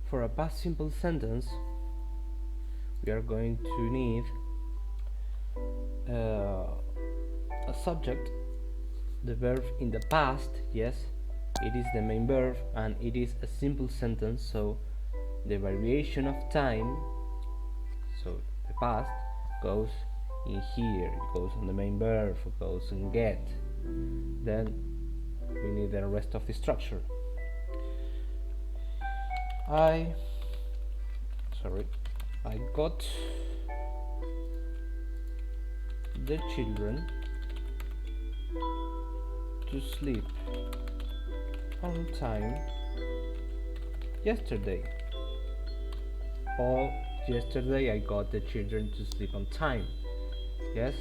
For a past simple sentence, we are going to need a subject, the verb in the past, yes, it is the main verb and it is a simple sentence, so the variation of time, so the past, goes in here, it goes on the main verb, it goes in get. Then we need the rest of the structure. I got the children to sleep on time yesterday. Or yesterday I got the children to sleep on time. Yes?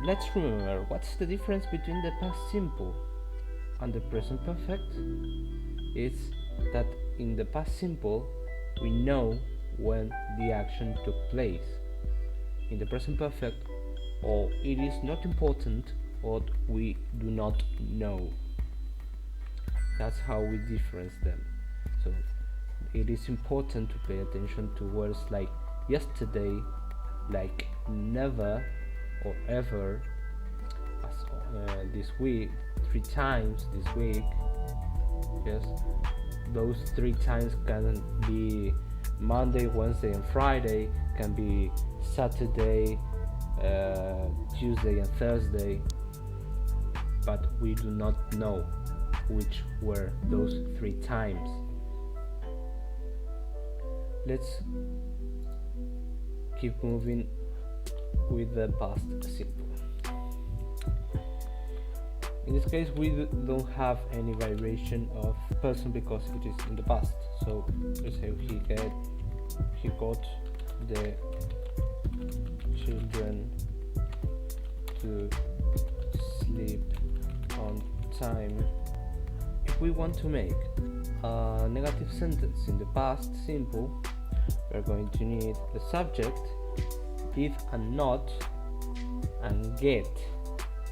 Let's remember what's the difference between the past simple and the present perfect. It's that in the past simple we know when the action took place. In the present perfect, or it is not important what we do not know. That's how we difference them. So it is important to pay attention to words like yesterday, like never or ever, as this week, 3 times this week. Yes, those 3 times can be Monday, Wednesday and Friday, can be Saturday, Tuesday and Thursday, but we do not know which were those 3 times. Let's keep moving with the past simple. In this case we don't have any variation of person because it is in the past. So let's say he got the children to sleep on time. If we want to make a negative sentence in the past simple, we're going to need the subject, did and not, and get,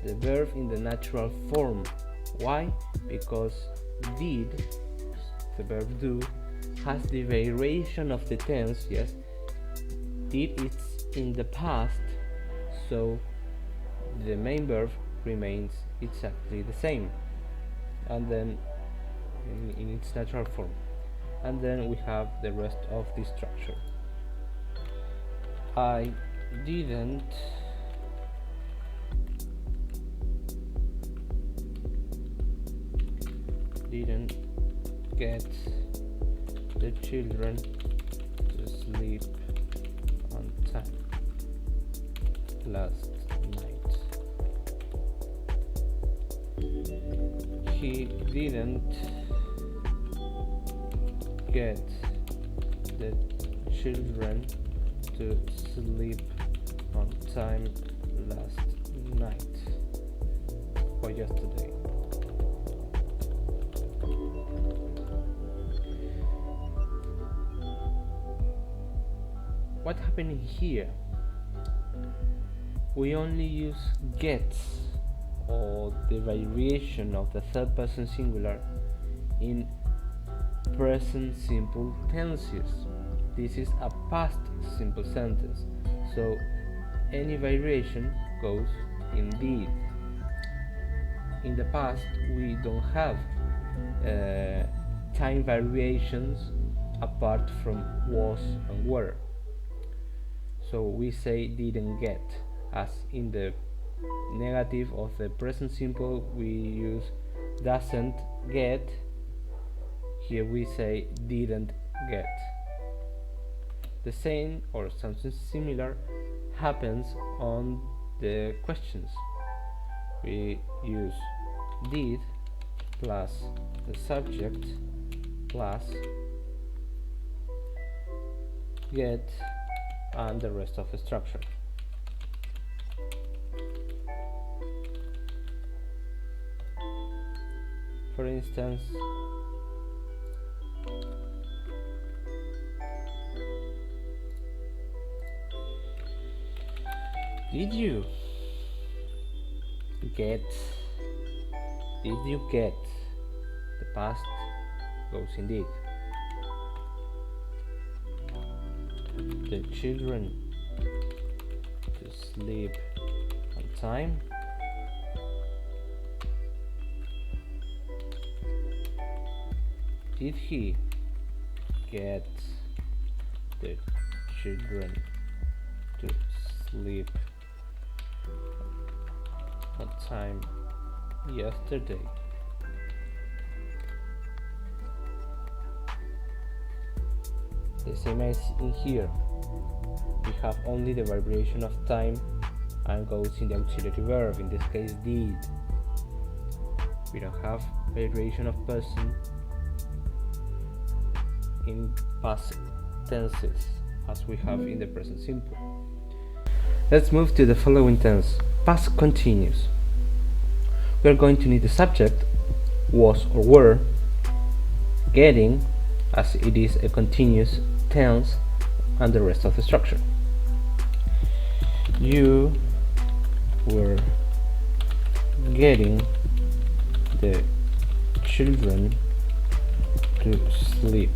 the verb in the natural form. Why? Because did, the verb do, has the variation of the tense. Yes, did is in the past, so the main verb remains exactly the same, and then in its natural form, and then we have the rest of the structure. I didn't get the children to sleep on time last night. He didn't get the children to sleep on time last night or yesterday. What happened here? We only use gets, or the variation of the third person singular, in present simple tenses. This is a past simple sentence, so any variation goes in did. In the past we don't have time variations apart from was and were, so we say didn't get. As in the negative of the present simple we use doesn't get, here we say didn't get. The same or something similar happens on the questions. We use did plus the subject plus get and the rest of the structure. For instance, did you get the past goes indeed. The children to sleep on time. Did he get the children to sleep on time yesterday? The same as in here, we have only the variation of time and goes in the auxiliary verb, in this case did. We don't have variation of person in past tenses as we have in the present simple. Let's move to the following tense, past continuous. We are going to need the subject, was or were, getting, as it is a continuous tense, and the rest of the structure. You were getting the children to sleep.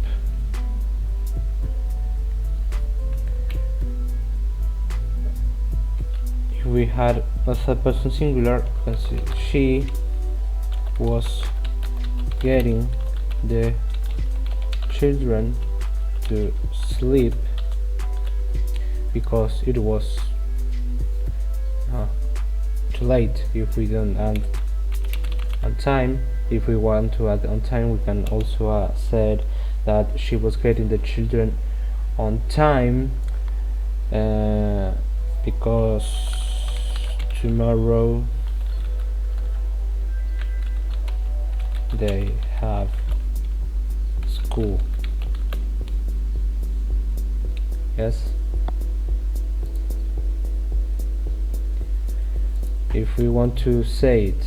If we had a third person singular, she was getting the children to sleep because it was too late. If we don't add on time, if we want to add on time, we can also said that she was getting the children on time because tomorrow they have school. Yes. If we want to say it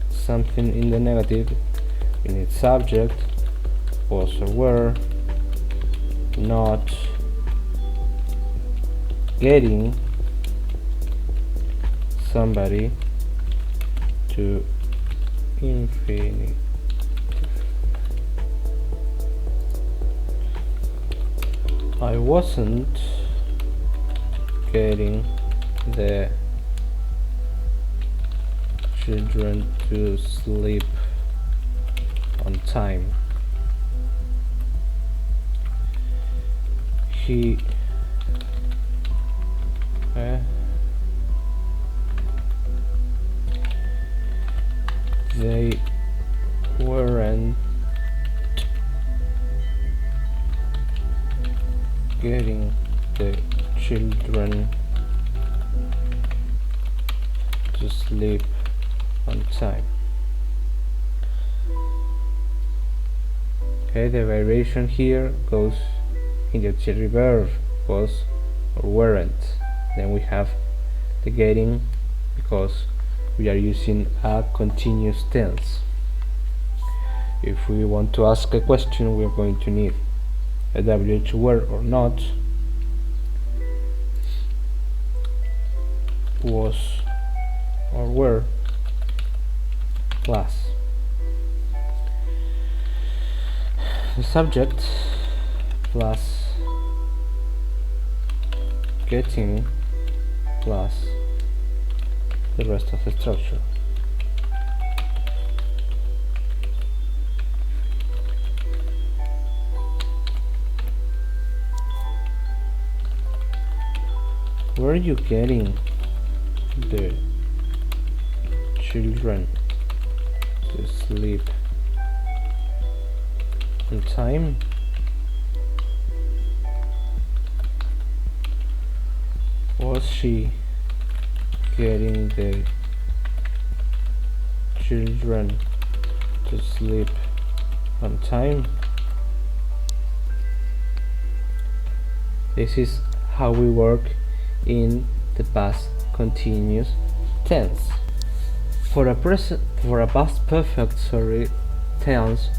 something in the negative, we need subject, was or were, not getting somebody to infinity. I wasn't getting the children to sleep on time. He they weren't getting the children to sleep on time. Okay, the variation here goes in the auxiliary verb, was or weren't. Then we have the getting because we are using a continuous tense. If we want to ask a question, we are going to need a WH were or not, was or were, plus the subject plus getting plus the rest of the structure. Were you getting the children to sleep on time? Was she getting the children to sleep on time? This is how we work in the past continuous tense. For a past perfect tense,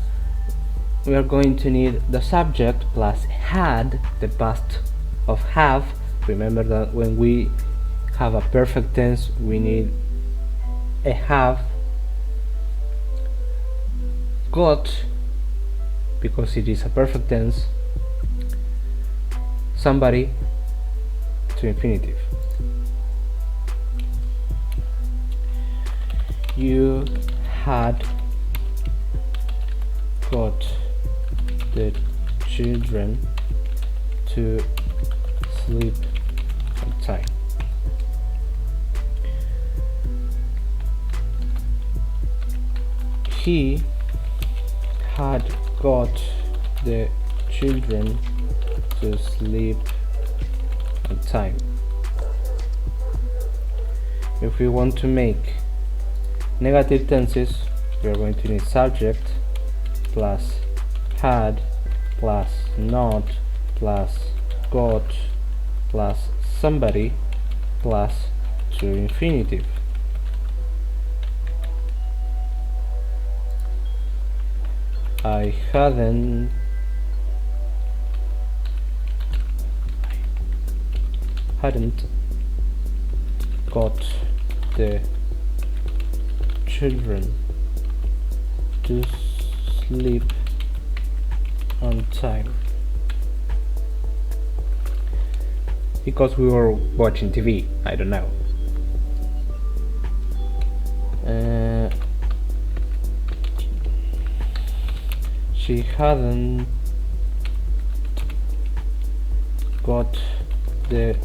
we are going to need the subject plus had, the past of have. Remember that when we have a perfect tense, we need a have got, because it is a perfect tense, somebody to infinitive. You had got the children to sleep on time. He had got the children to sleep on time. If we want to make negative tenses, we are going to need subject plus had plus not plus got plus somebody plus to infinitive. I hadn't got the children to sleep on time because we were watching TV. I don't know. She hadn't got the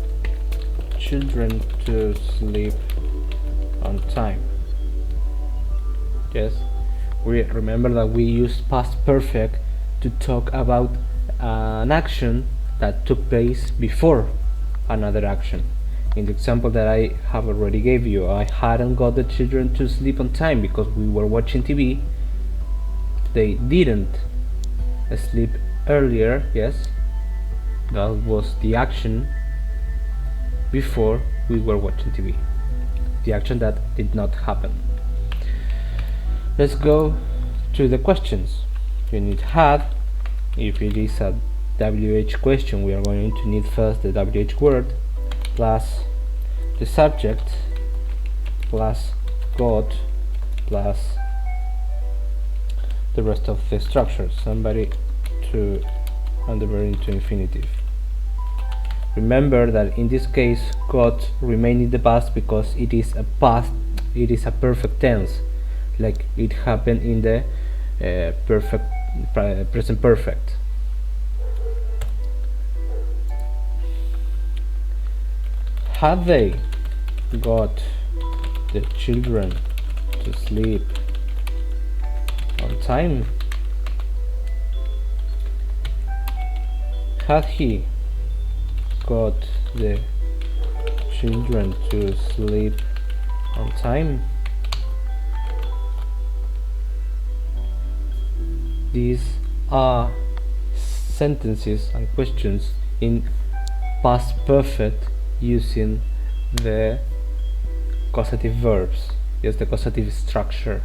children to sleep on time. Yes, we remember that we use past perfect to talk about an action that took place before another action. In the example that I have already gave you, I hadn't got the children to sleep on time because we were watching TV. They didn't sleep earlier. Yes, that was the action before we were watching TV, the action that did not happen. Let's go to the questions. You need had. If it is a WH question, we are going to need first the WH word plus the subject plus got plus the rest of the structure, somebody to and the verb into infinitive. Remember that in this case got remain in the past because it is a perfect tense, like it happened in the present perfect. Had they got the children to sleep on time? Had he got the children to sleep on time? These are sentences and questions in past perfect using the causative verbs. Yes, the causative structure.